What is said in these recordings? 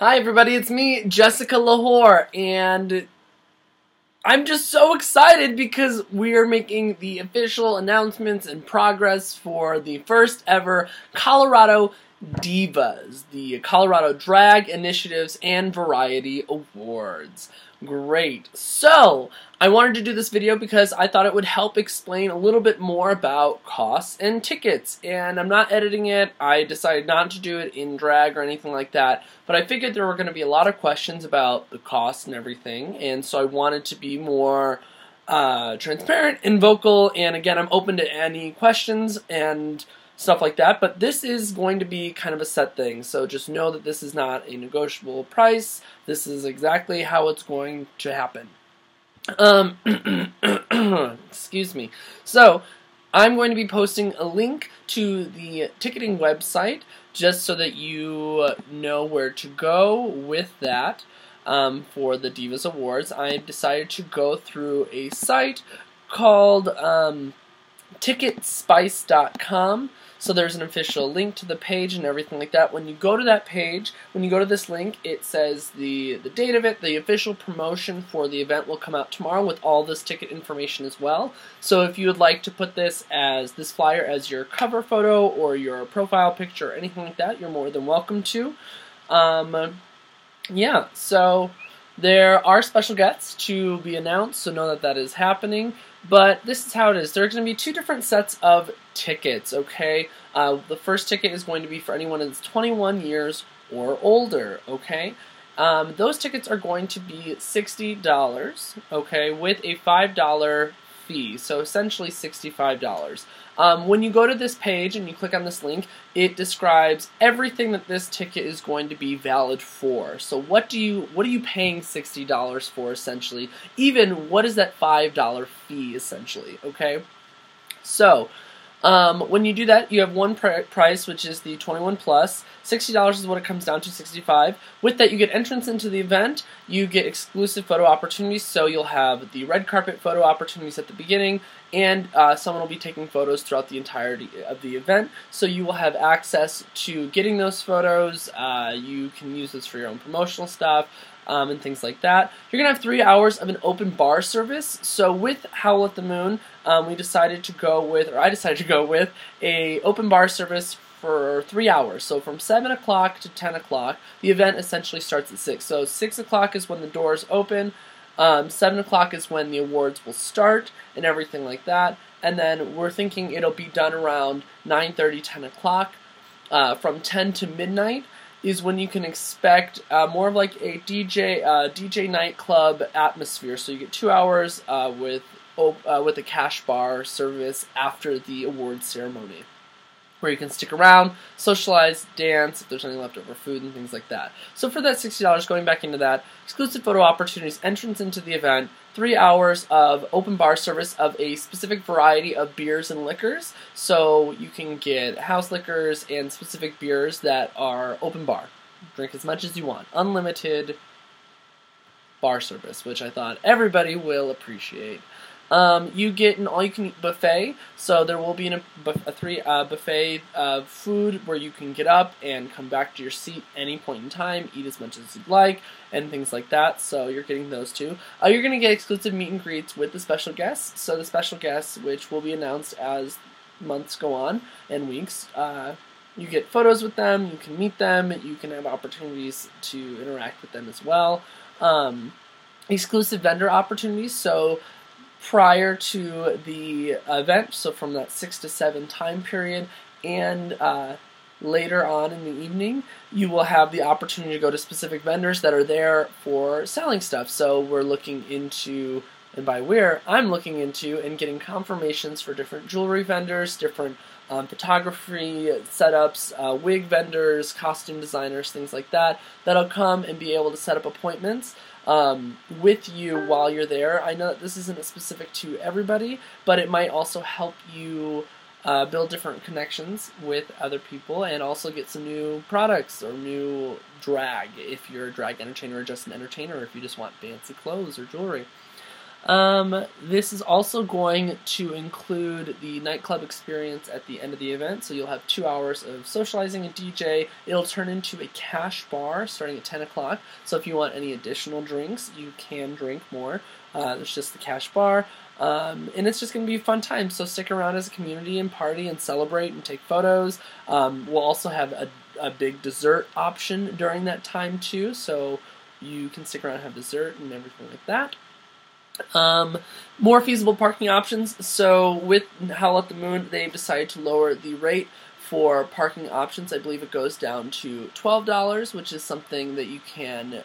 Hi everybody, it's me, Jessica Lahore, and I'm just so excited because we are making the official announcements and progress for the first ever Colorado DIVAs, the Colorado Drag Initiatives and Variety Awards. Great. So, I wanted to do this video because I thought it would help explain a little bit more about costs and tickets. And I'm not editing it. I decided not to do it in drag or anything like that. But I figured there were going to be a lot of questions about the costs and everything. And so I wanted to be more transparent and vocal. And again, I'm open to any questions and stuff like that, but this is going to be kind of a set thing, so just know that this is not a negotiable price. This is exactly how it's going to happen. Excuse me. So, I'm going to be posting a link to the ticketing website just so that you know where to go with that for the Divas Awards. I decided to go through a site called ticketspice.com. So there's an official link to the page and everything like that. When you go to that page, when you go to this link, it says the date of it. The official promotion for the event will come out tomorrow with all this ticket information as well. So if you would like to put this flyer as your cover photo or your profile picture or anything like that, you're more than welcome to. Yeah, so there are special guests to be announced, so know that that is happening. But this is how it is. There are going to be two different sets of tickets, okay? The first ticket is going to be for anyone that's 21 years or older, okay? Those tickets are going to be $60, okay, with a $5 fee, so essentially $65. When you go to this page and you click on this link, it describes everything that this ticket is going to be valid for. So what are you paying $60 for essentially? Even what is that $5 fee essentially, okay? So when you do that, you have one price, which is the 21 plus. $60 is what it comes down to, $65. With that, you get entrance into the event. You get exclusive photo opportunities, so you'll have the red carpet photo opportunities at the beginning, and someone will be taking photos throughout the entirety of the event. So you will have access to getting those photos. You can use this for your own promotional stuff. And things like that. You're going to have 3 hours of an open bar service. So with Howl at the Moon, I decided to go with a open bar service for 3 hours. So from 7 o'clock to 10 o'clock, the event essentially starts at 6. So 6 o'clock is when the doors open, 7 o'clock is when the awards will start, and everything like that. And then we're thinking it'll be done around 9:30, 10 o'clock. From 10 to midnight is when you can expect more of like a DJ nightclub atmosphere. So you get 2 hours with a cash bar service after the award ceremony, where you can stick around, socialize, dance, if there's any leftover food and things like that. So for that $60, going back into that, exclusive photo opportunities, entrance into the event, 3 hours of open bar service of a specific variety of beers and liquors. So you can get house liquors and specific beers that are open bar. Drink as much as you want. Unlimited bar service, which I thought everybody will appreciate. You get an all-you-can-eat buffet, so there will be a buffet of food where you can get up and come back to your seat any point in time, eat as much as you'd like, and things like that, so you're getting those too. You're going to get exclusive meet and greets with the special guests, so the special guests, which will be announced as months go on, and weeks, you get photos with them, you can meet them, you can have opportunities to interact with them as well. Exclusive vendor opportunities, so prior to the event, so from that 6 to 7 time period, and later on in the evening, you will have the opportunity to go to specific vendors that are there for selling stuff. So we're looking into, and by I'm looking into and getting confirmations for different jewelry vendors, different photography setups, wig vendors, costume designers, things like that, that'll come and be able to set up appointments with you while you're there. I know that this isn't specific to everybody, but it might also help you build different connections with other people and also get some new products or new drag if you're a drag entertainer or just an entertainer, or if you just want fancy clothes or jewelry. This is also going to include the nightclub experience at the end of the event, so you'll have 2 hours of socializing and DJ. It'll turn into a cash bar starting at 10 o'clock, so if you want any additional drinks, you can drink more. There's just the cash bar, and it's just going to be a fun time, so stick around as a community and party and celebrate and take photos. We'll also have a big dessert option during that time too, so you can stick around and have dessert and everything like that. More feasible parking options. So with Howl at the Moon, they decided to lower the rate for parking options. I believe it goes down to $12, which is something that you can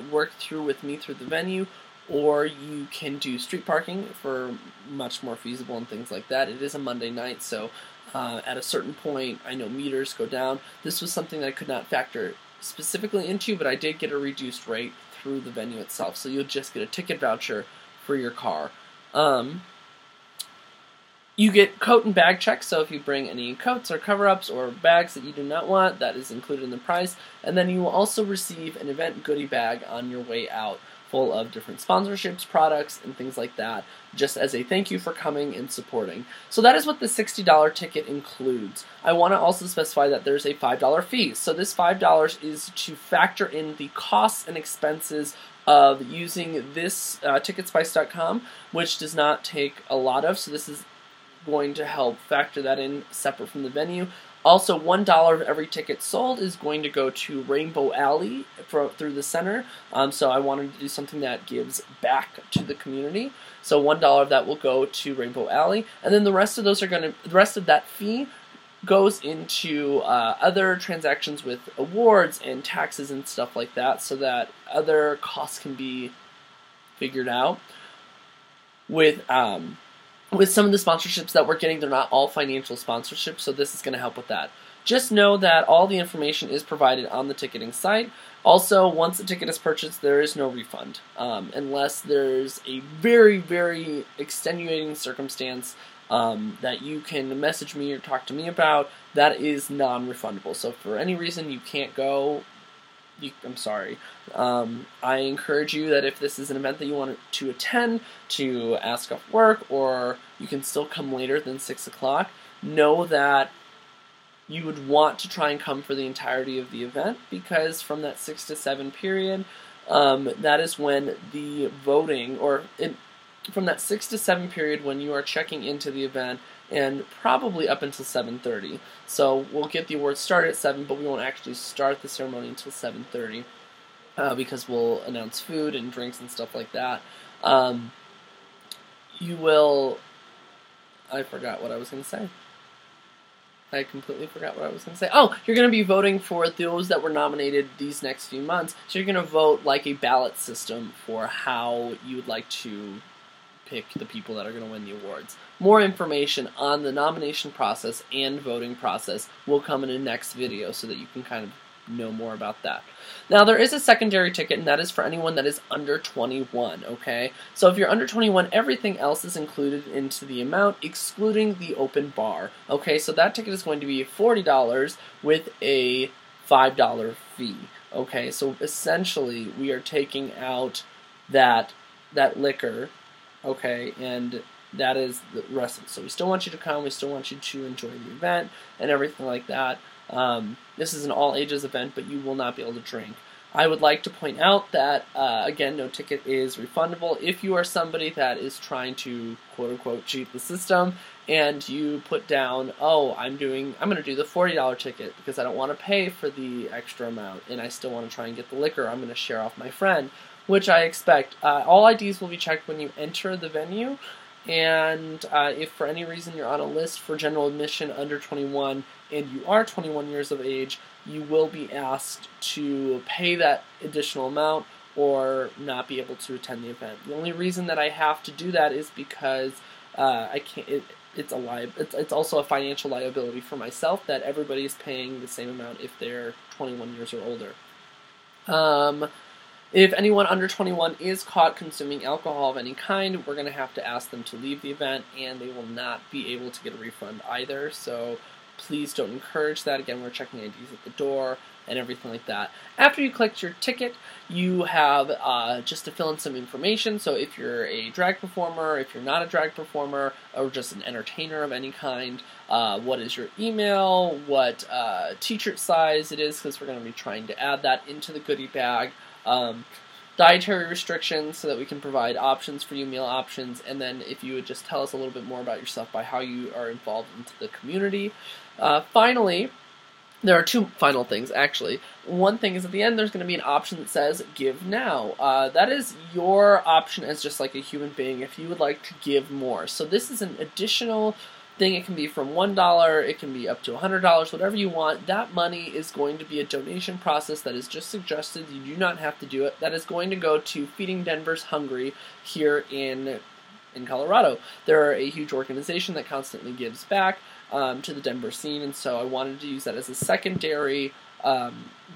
work through with me through the venue, or you can do street parking for much more feasible and things like that. It is a Monday night, so at a certain point, I know meters go down. This was something that I could not factor specifically into, but I did get a reduced rate through the venue itself. So you'll just get a ticket voucher for your car. You get coat and bag checks, so if you bring any coats or cover-ups or bags that you do not want, that is included in the price. And then you will also receive an event goodie bag on your way out, full of different sponsorships, products, and things like that, just as a thank you for coming and supporting. So that is what the $60 ticket includes. I want to also specify that there's a $5 fee. So this $5 is to factor in the costs and expenses of using this Ticketspice.com, which does not take a lot of, so this is going to help factor that in separate from the venue. Also, $1 of every ticket sold is going to go to Rainbow Alley through the center. So I wanted to do something that gives back to the community. So $1 of that will go to Rainbow Alley, and then the rest of that fee goes into other transactions with awards and taxes and stuff like that, so that other costs can be figured out. With some of the sponsorships that we're getting, they're not all financial sponsorships, so this is going to help with that. Just know that all the information is provided on the ticketing site. Also, once the ticket is purchased, there is no refund, unless there's a very, very extenuating circumstance that you can message me or talk to me about. That is non-refundable. So if for any reason you can't go, I'm sorry. I encourage you that if this is an event that you want to attend, to ask off work, or you can still come later than 6 o'clock, know that you would want to try and come for the entirety of the event, because from that 6 to 7 period, that is when the voting, from that 6 to 7 period when you are checking into the event, and probably up until 7:30. So we'll get the awards started at 7, but we won't actually start the ceremony until 7:30 because we'll announce food and drinks and stuff like that. I forgot what I was going to say. I completely forgot what I was going to say. Oh, you're going to be voting for those that were nominated these next few months. So you're going to vote like a ballot system for how you would like to pick the people that are going to win the awards. More information on the nomination process and voting process will come in a next video so that you can kind of know more about that. Now, there is a secondary ticket, and that is for anyone that is under 21, okay? So if you're under 21, everything else is included into the amount, excluding the open bar, okay? So that ticket is going to be $40 with a $5 fee, okay? So essentially, we are taking out that liquor, okay, and that is the rest of it. So we still want you to come, we still want you to enjoy the event and everything like that. This is an all-ages event, but you will not be able to drink. I would like to point out that, again, no ticket is refundable. If you are somebody that is trying to, quote-unquote, cheat the system, and you put down, oh, I'm going to do the $40 ticket because I don't want to pay for the extra amount, and I still want to try and get the liquor, I'm going to share off my friend, which I expect. All IDs will be checked when you enter the venue, and if for any reason you're on a list for general admission under 21 and you are 21 years of age, you will be asked to pay that additional amount or not be able to attend the event. The only reason that I have to do that is because I can't. It's also a financial liability for myself that everybody is paying the same amount if they're 21 years or older. If anyone under 21 is caught consuming alcohol of any kind, we're going to have to ask them to leave the event, and they will not be able to get a refund either. So please don't encourage that. Again, we're checking IDs at the door. and everything like that. After you collect your ticket, you have just to fill in some information. So if you're a drag performer, if you're not a drag performer, or just an entertainer of any kind, what is your email, what t-shirt size it is, because we're going to be trying to add that into the goodie bag. Dietary restrictions so that we can provide options for you, meal options, and then if you would just tell us a little bit more about yourself by how you are involved into the community. Finally, there are two final things, actually. One thing is at the end there's going to be an option that says Give Now. That is your option as just like a human being if you would like to give more. So this is an additional thing. It can be from $1, it can be up to $100, whatever you want. That money is going to be a donation process that is just suggested. You do not have to do it. That is going to go to Feeding Denver's Hungry here in Colorado. They're a huge organization that constantly gives back to the Denver scene, and so I wanted to use that as a secondary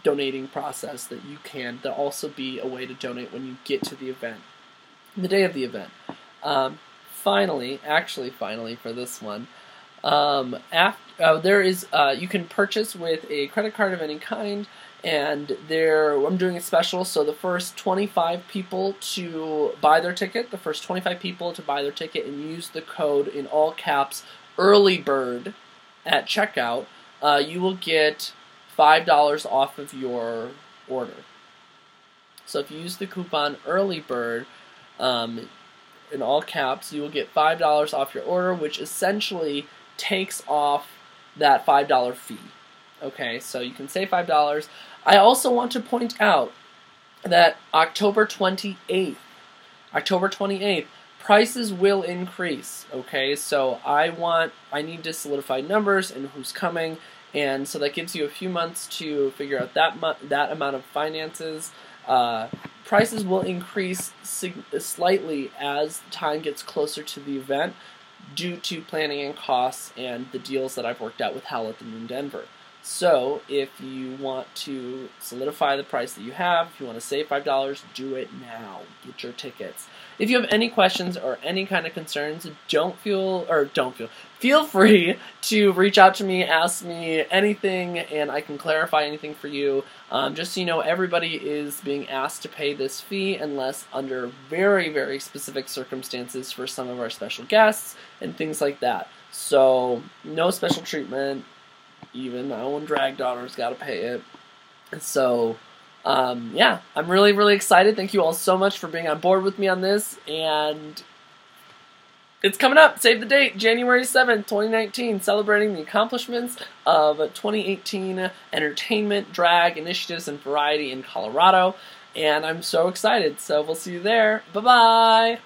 donating process that you can. There'll also be a way to donate when you get to the event, the day of the event. Finally for this one, there is you can purchase with a credit card of any kind, and I'm doing a special. So the first 25 people to buy their ticket, and use the code in all caps EARLYBIRD at checkout, you will get $5 off of your order. So if you use the coupon EARLYBIRD, in all caps, you will get $5 off your order, which essentially takes off that $5 fee. Okay, so you can save $5. I also want to point out that October 28th, prices will increase. Okay, so I need to solidify numbers and who's coming, and so that gives you a few months to figure out that amount of finances. Prices will increase slightly as time gets closer to the event due to planning and costs and the deals that I've worked out with Howl at the Moon Denver. So if you want to solidify the price that you have, if you want to save $5, do it now. Get your tickets. If you have any questions or any kind of concerns, feel free to reach out to me, ask me anything, and I can clarify anything for you. Just so you know, everybody is being asked to pay this fee unless under very, very specific circumstances for some of our special guests and things like that. So no special treatment. Even my own drag daughter's got to pay it. So, yeah, I'm really, really excited. Thank you all so much for being on board with me on this. And it's coming up. Save the date, January 7th, 2019, celebrating the accomplishments of 2018 entertainment, drag, initiatives, and variety in Colorado. And I'm so excited. So we'll see you there. Bye-bye.